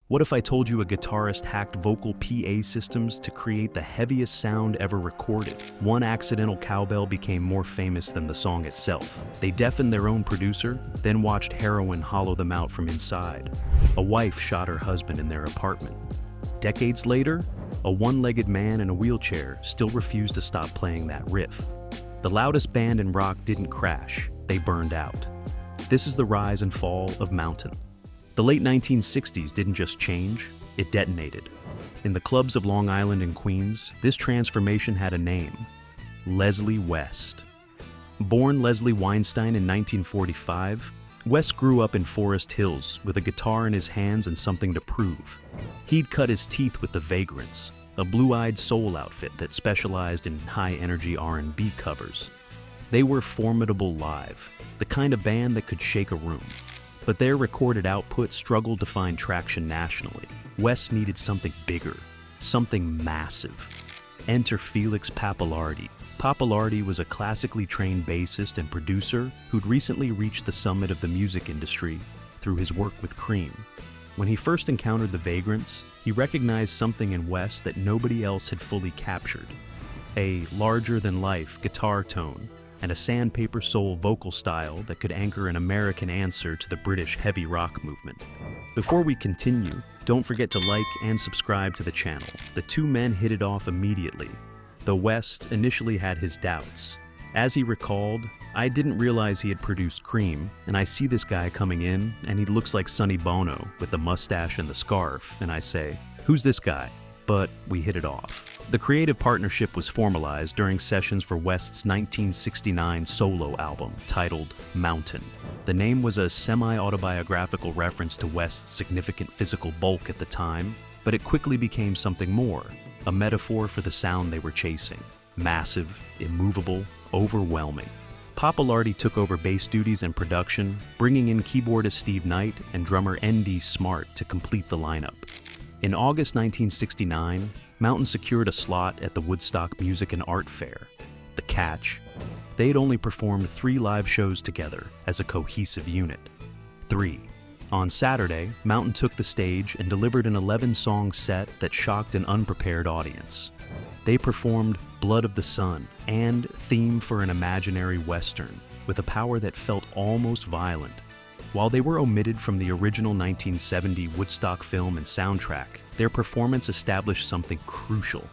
What if I told you a guitarist hacked vocal PA systems to create the heaviest sound ever recorded? One accidental cowbell became more famous than the song itself. They deafened their own producer, then watched heroin hollow them out from inside. A wife shot her husband in their apartment. Decades later, a one-legged man in a wheelchair still refused to stop playing that riff. The loudest band in rock didn't crash, they burned out. This is the rise and fall of Mountain. The late 1960s didn't just change, it detonated. In the clubs of Long Island and Queens, this transformation had a name: Leslie West. Born Leslie Weinstein in 1945, West grew up in Forest Hills with a guitar in his hands and something to prove. He'd cut his teeth with the Vagrants, a blue-eyed soul outfit that specialized in high-energy R&B covers. They were formidable live, the kind of band that could shake a room. But their recorded output struggled to find traction nationally. West needed something bigger, something massive. Enter Felix Pappalardi. Pappalardi was a classically trained bassist and producer who'd recently reached the summit of the music industry through his work with Cream. When he first encountered the Vagrants, he recognized something in West that nobody else had fully captured: a larger-than-life guitar tone and a sandpaper soul vocal style that could anchor an American answer to the British heavy rock movement. Before we continue, don't forget to like and subscribe to the channel. The two men hit it off immediately, though West initially had his doubts. As he recalled, "I didn't realize he had produced Cream, and I see this guy coming in, and he looks like Sonny Bono with the mustache and the scarf, and I say, 'Who's this guy?' But we hit it off." The creative partnership was formalized during sessions for West's 1969 solo album, titled Mountain. The name was a semi-autobiographical reference to West's significant physical bulk at the time, but it quickly became something more, a metaphor for the sound they were chasing: massive, immovable, overwhelming. Pappalardi took over bass duties and production, bringing in keyboardist Steve Knight and drummer N.D. Smart to complete the lineup. In August 1969, Mountain secured a slot at the Woodstock Music and Art Fair. The catch: they had only performed 3 live shows together as a cohesive unit. 3. On Saturday, Mountain took the stage and delivered an 11-song set that shocked an unprepared audience. They performed Blood of the Sun and Theme for an Imaginary Western with a power that felt almost violent. While they were omitted from the original 1970 Woodstock film and soundtrack, their performance established something crucial.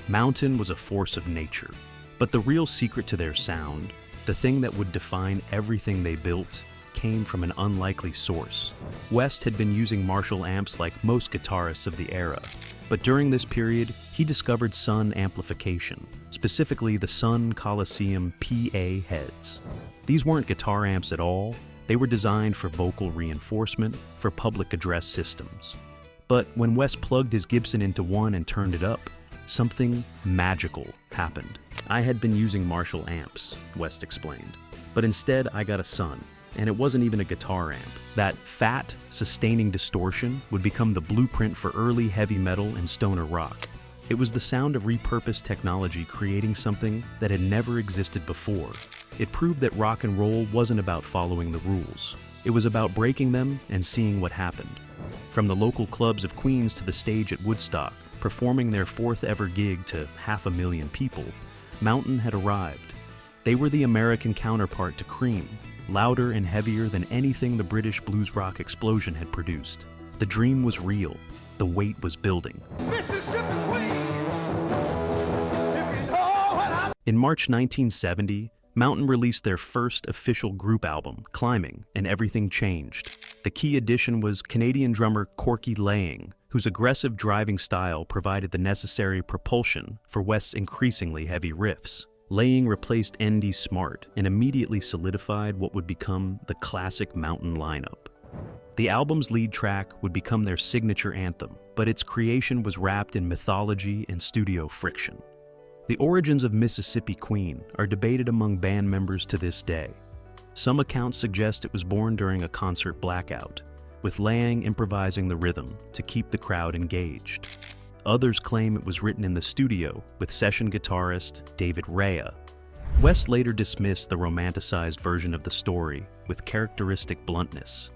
Mountain was a force of nature, but the real secret to their sound, the thing that would define everything they built, came from an unlikely source. West had been using Marshall amps like most guitarists of the era, but during this period, he discovered Sun amplification, specifically the Sun Coliseum PA heads. These weren't guitar amps at all. They were designed for vocal reinforcement, for public address systems. But when West plugged his Gibson into one and turned it up, something magical happened. "I had been using Marshall amps," West explained, "but instead I got a Sun, and it wasn't even a guitar amp. That fat, sustaining distortion would become the blueprint for early heavy metal and stoner rock. It was the sound of repurposed technology creating something that had never existed before. It proved that rock and roll wasn't about following the rules. It was about breaking them and seeing what happened." From the local clubs of Queens to the stage at Woodstock, performing their 4th ever gig to 500,000 people, Mountain had arrived. They were the American counterpart to Cream, louder and heavier than anything the British blues rock explosion had produced. The dream was real. The weight was building. In March 1970, Mountain released their first official group album, Climbing, and everything changed. The key addition was Canadian drummer Corky Laing, whose aggressive driving style provided the necessary propulsion for West's increasingly heavy riffs. Laing replaced N.D. Smart and immediately solidified what would become the classic Mountain lineup. The album's lead track would become their signature anthem, but its creation was wrapped in mythology and studio friction. The origins of Mississippi Queen are debated among band members to this day. Some accounts suggest it was born during a concert blackout, with Laing improvising the rhythm to keep the crowd engaged. Others claim it was written in the studio with session guitarist David Rea. West later dismissed the romanticized version of the story with characteristic bluntness.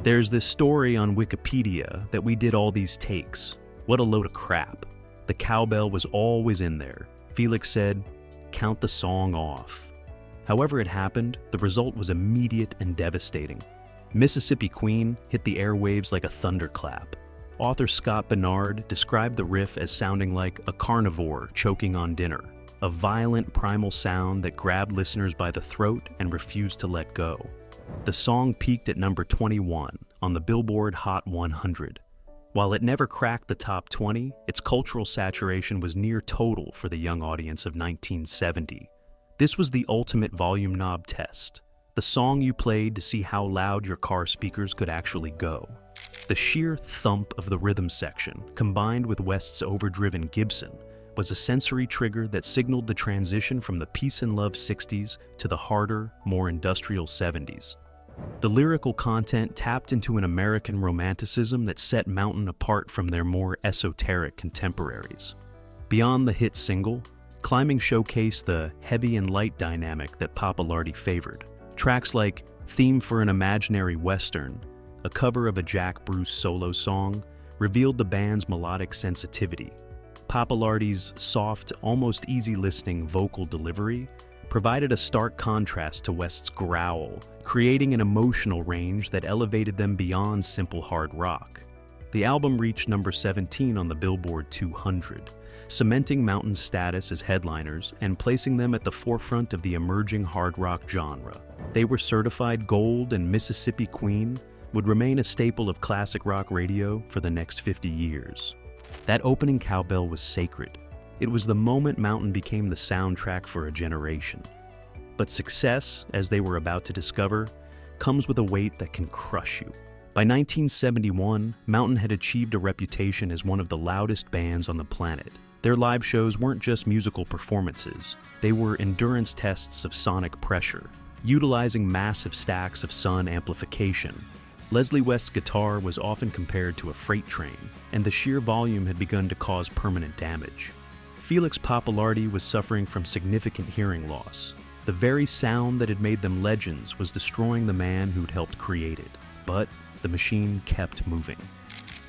There's this story on Wikipedia that we did all these takes. What a load of crap. The cowbell was always in there. Felix said, "Count the song off." However it happened, the result was immediate and devastating. Mississippi Queen hit the airwaves like a thunderclap. Author Scott Bernard described the riff as sounding like a carnivore choking on dinner, a violent primal sound that grabbed listeners by the throat and refused to let go. The song peaked at number 21 on the Billboard Hot 100. While it never cracked the top 20, its cultural saturation was near total for the young audience of 1970. This was the ultimate volume knob test, the song you played to see how loud your car speakers could actually go. The sheer thump of the rhythm section, combined with West's overdriven Gibson, was a sensory trigger that signaled the transition from the peace and love 60s to the harder, more industrial 70s. The lyrical content tapped into an American romanticism that set Mountain apart from their more esoteric contemporaries. Beyond the hit single, Climbing showcased the heavy and light dynamic that Pappalardi favored. Tracks like Theme for an Imaginary Western, a cover of a Jack Bruce solo song, revealed the band's melodic sensitivity. Pappalardi's soft, almost easy-listening vocal delivery provided a stark contrast to West's growl, creating an emotional range that elevated them beyond simple hard rock. The album reached number 17 on the Billboard 200, cementing Mountain's status as headliners and placing them at the forefront of the emerging hard rock genre. They were certified gold, and Mississippi Queen would remain a staple of classic rock radio for the next 50 years. That opening cowbell was sacred. It was the moment Mountain became the soundtrack for a generation. But success, as they were about to discover, comes with a weight that can crush you. By 1971, Mountain had achieved a reputation as one of the loudest bands on the planet. Their live shows weren't just musical performances, they were endurance tests of sonic pressure, utilizing massive stacks of Sun amplification. Leslie West's guitar was often compared to a freight train, and the sheer volume had begun to cause permanent damage. Felix Pappalardi was suffering from significant hearing loss. The very sound that had made them legends was destroying the man who'd helped create it. But the machine kept moving.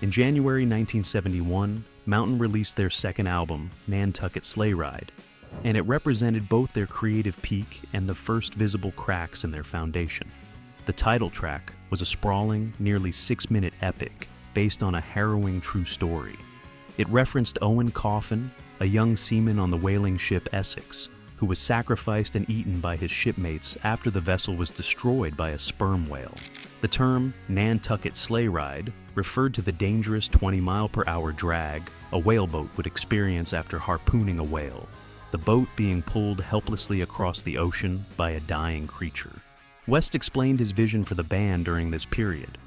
In January 1971, Mountain released their second album, Nantucket Sleighride, and it represented both their creative peak and the first visible cracks in their foundation. The title track was a sprawling, nearly 6-minute epic based on a harrowing true story. It referenced Owen Coffin, a young seaman on the whaling ship Essex, who was sacrificed and eaten by his shipmates after the vessel was destroyed by a sperm whale. The term Nantucket Sleighride referred to the dangerous 20-mile-per-hour drag a whaleboat would experience after harpooning a whale, the boat being pulled helplessly across the ocean by a dying creature. West explained his vision for the band during this period.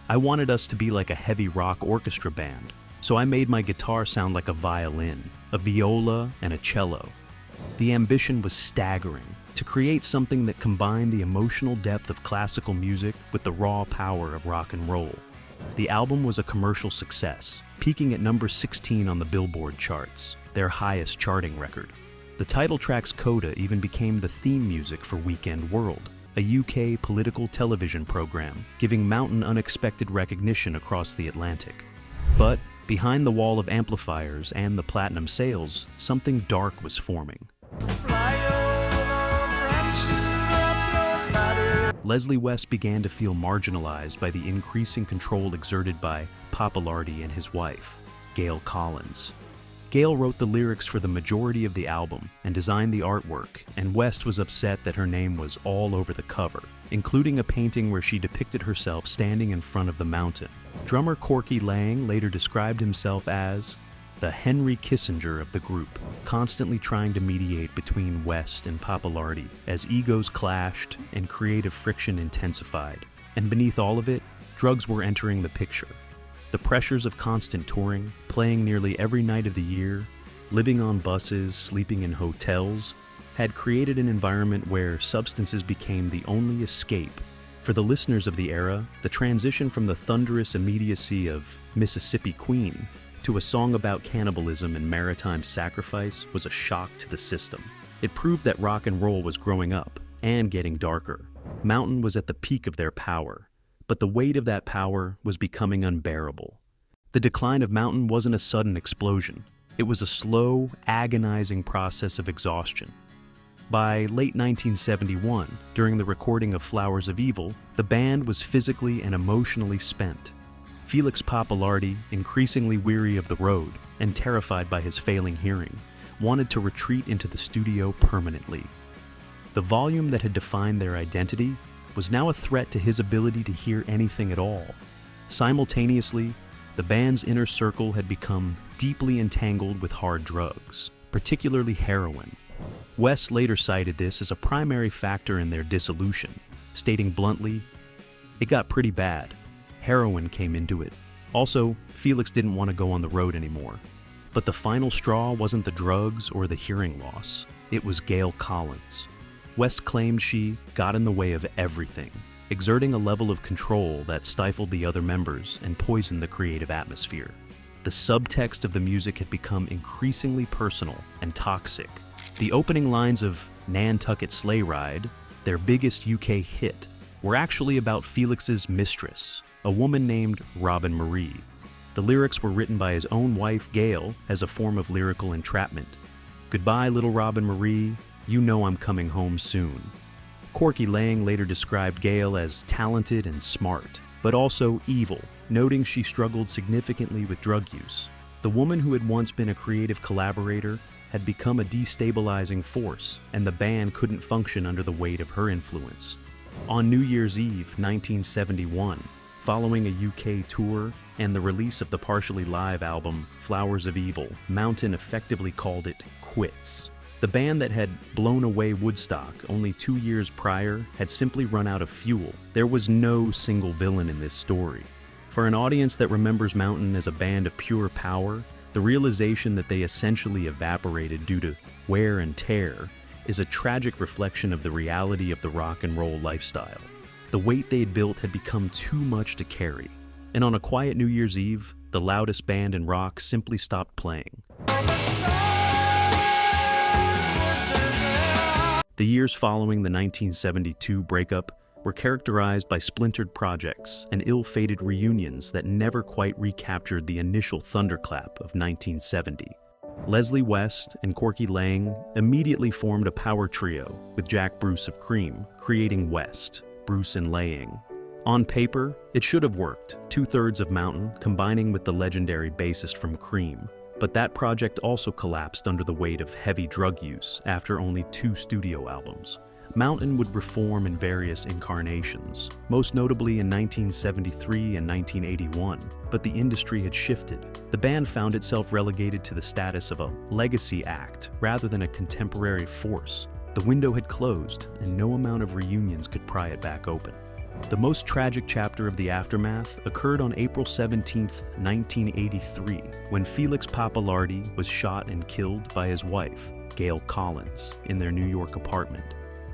"I wanted us to be like a heavy rock orchestra band, so I made my guitar sound like a violin, a viola, and a cello. The ambition was staggering, to create something that combined the emotional depth of classical music with the raw power of rock and roll." The album was a commercial success, peaking at number 16 on the Billboard charts, their highest charting record. The title track's coda even became the theme music for Weekend World, a UK political television program, giving Mountain unexpected recognition across the Atlantic. But behind the wall of amplifiers and the platinum sales, something dark was forming. Leslie West began to feel marginalized by the increasing control exerted by Pappalardi and his wife, Gail Collins. Gail wrote the lyrics for the majority of the album and designed the artwork, and West was upset that her name was all over the cover, including a painting where she depicted herself standing in front of the mountain. Drummer Corky Lang later described himself as the Henry Kissinger of the group, constantly trying to mediate between West and Pappalardi as egos clashed and creative friction intensified. And beneath all of it, drugs were entering the picture. The pressures of constant touring, playing nearly every night of the year, living on buses, sleeping in hotels, had created an environment where substances became the only escape. For the listeners of the era, the transition from the thunderous immediacy of Mississippi Queen to a song about cannibalism and maritime sacrifice was a shock to the system. It proved that rock and roll was growing up and getting darker. Mountain was at the peak of their power, But the weight of that power was becoming unbearable. The decline of Mountain wasn't a sudden explosion. It was a slow, agonizing process of exhaustion. By late 1971, during the recording of Flowers of Evil, the band was physically and emotionally spent. Felix Pappalardi, increasingly weary of the road and terrified by his failing hearing, wanted to retreat into the studio permanently. The volume that had defined their identity was now a threat to his ability to hear anything at all. Simultaneously, the band's inner circle had become deeply entangled with hard drugs, particularly heroin. West later cited this as a primary factor in their dissolution, stating bluntly, "It got pretty bad. Heroin came into it. Also, Felix didn't want to go on the road anymore." But the final straw wasn't the drugs or the hearing loss. It was Gail Collins. West claimed she got in the way of everything, exerting a level of control that stifled the other members and poisoned the creative atmosphere. The subtext of the music had become increasingly personal and toxic. The opening lines of Nantucket Sleighride, their biggest UK hit, were actually about Felix's mistress, a woman named Robin Marie. The lyrics were written by his own wife, Gail, as a form of lyrical entrapment. "Goodbye, little Robin Marie, you know I'm coming home soon." Corky Lang later described Gail as talented and smart, but also evil, noting she struggled significantly with drug use. The woman who had once been a creative collaborator had become a destabilizing force, and the band couldn't function under the weight of her influence. On New Year's Eve, 1971, following a UK tour and the release of the partially live album Flowers of Evil, Mountain effectively called it quits. The band that had blown away Woodstock only 2 years prior had simply run out of fuel. There was no single villain in this story. For an audience that remembers Mountain as a band of pure power, the realization that they essentially evaporated due to wear and tear is a tragic reflection of the reality of the rock and roll lifestyle. The weight they'd built had become too much to carry, and on a quiet New Year's Eve, the loudest band in rock simply stopped playing. The years following the 1972 breakup were characterized by splintered projects and ill-fated reunions that never quite recaptured the initial thunderclap of 1970. Leslie West and Corky Lang immediately formed a power trio with Jack Bruce of Cream, creating West, Bruce and Lang. On paper, it should have worked, 2/3 of Mountain combining with the legendary bassist from Cream. But that project also collapsed under the weight of heavy drug use after only 2 studio albums. Mountain would reform in various incarnations, most notably in 1973 and 1981, but the industry had shifted. The band found itself relegated to the status of a legacy act rather than a contemporary force. The window had closed, and no amount of reunions could pry it back open. The most tragic chapter of the aftermath occurred on April 17, 1983, when Felix Pappalardi was shot and killed by his wife, Gail Collins, in their New York apartment.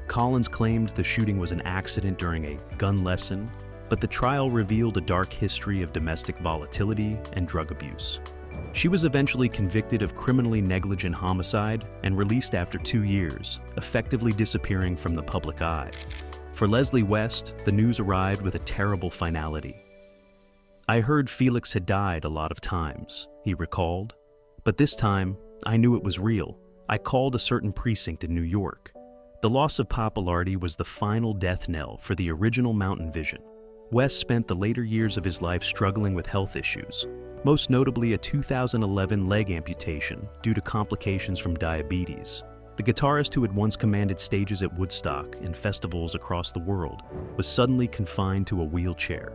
Collins claimed the shooting was an accident during a gun lesson, but the trial revealed a dark history of domestic volatility and drug abuse. She was eventually convicted of criminally negligent homicide and released after 2 years, effectively disappearing from the public eye. For Leslie West, the news arrived with a terrible finality. "I heard Felix had died a lot of times," he recalled, "but this time, I knew it was real. I called a certain precinct in New York. The loss of Pappalardi was the final death knell for the original Mountain vision." West spent the later years of his life struggling with health issues, most notably a 2011 leg amputation due to complications from diabetes. The guitarist who had once commanded stages at Woodstock and festivals across the world was suddenly confined to a wheelchair.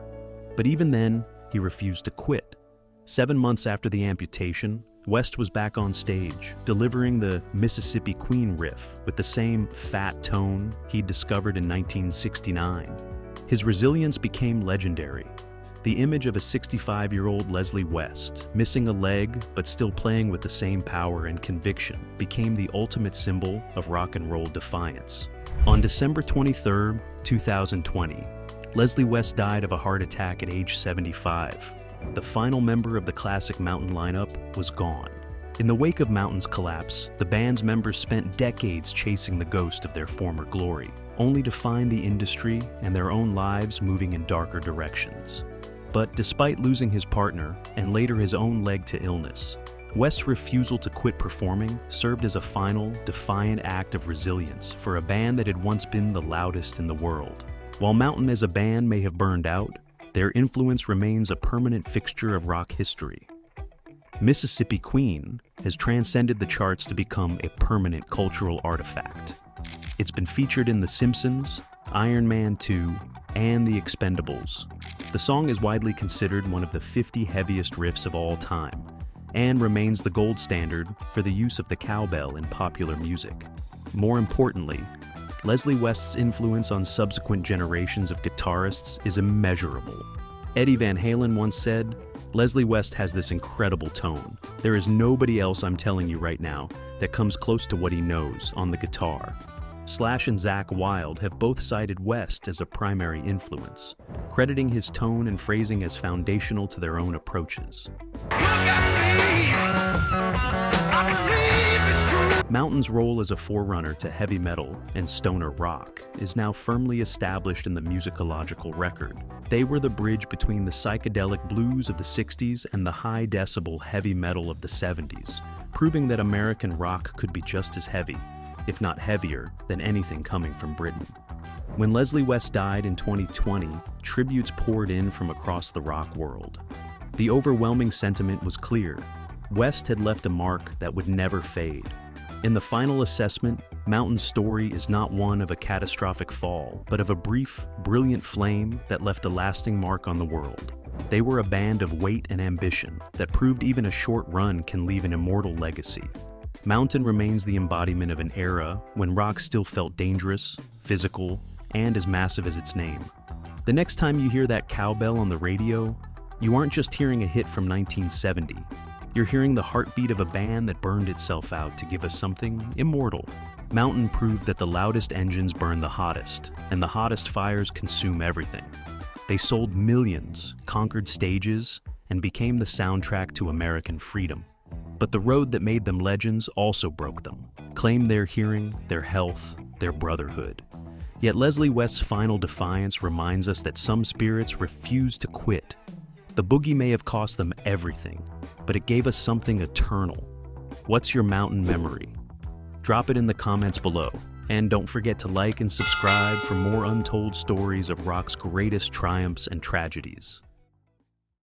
But even then, he refused to quit. 7 months after the amputation, West was back on stage, delivering the Mississippi Queen riff with the same fat tone he'd discovered in 1969. His resilience became legendary. The image of a 65-year-old Leslie West, missing a leg but still playing with the same power and conviction, became the ultimate symbol of rock and roll defiance. On December 23, 2020, Leslie West died of a heart attack at age 75. The final member of the classic Mountain lineup was gone. In the wake of Mountain's collapse, the band's members spent decades chasing the ghost of their former glory. only to find the industry and their own lives moving in darker directions. But despite losing his partner and later his own leg to illness, West's refusal to quit performing served as a final, defiant act of resilience for a band that had once been the loudest in the world. While Mountain as a band may have burned out, their influence remains a permanent fixture of rock history. Mississippi Queen has transcended the charts to become a permanent cultural artifact. It's been featured in The Simpsons, Iron Man 2, and The Expendables. The song is widely considered one of the 50 heaviest riffs of all time, and remains the gold standard for the use of the cowbell in popular music. More importantly, Leslie West's influence on subsequent generations of guitarists is immeasurable. Eddie Van Halen once said, "Leslie West has this incredible tone. There is nobody else, I'm telling you right now, that comes close to what he knows on the guitar." Slash and Zakk Wylde have both cited West as a primary influence, crediting his tone and phrasing as foundational to their own approaches. Mountain's role as a forerunner to heavy metal and stoner rock is now firmly established in the musicological record. They were the bridge between the psychedelic blues of the 60s and the high-decibel heavy metal of the 70s, proving that American rock could be just as heavy, if not heavier, than anything coming from Britain. When Leslie West died in 2020, tributes poured in from across the rock world. The overwhelming sentiment was clear. West had left a mark that would never fade. In the final assessment, Mountain's story is not one of a catastrophic fall, but of a brief, brilliant flame that left a lasting mark on the world. They were a band of weight and ambition that proved even a short run can leave an immortal legacy. Mountain remains the embodiment of an era when rock still felt dangerous, physical, and as massive as its name. The next time you hear that cowbell on the radio, you aren't just hearing a hit from 1970. You're hearing the heartbeat of a band that burned itself out to give us something immortal. Mountain proved that the loudest engines burn the hottest, and the hottest fires consume everything. They sold millions, conquered stages, and became the soundtrack to American freedom. But the road that made them legends also broke them, claimed their hearing, their health, their brotherhood. Yet Leslie West's final defiance reminds us that some spirits refuse to quit. The boogie may have cost them everything, but it gave us something eternal. What's your Mountain memory? Drop it in the comments below, and don't forget to like and subscribe for more untold stories of rock's greatest triumphs and tragedies.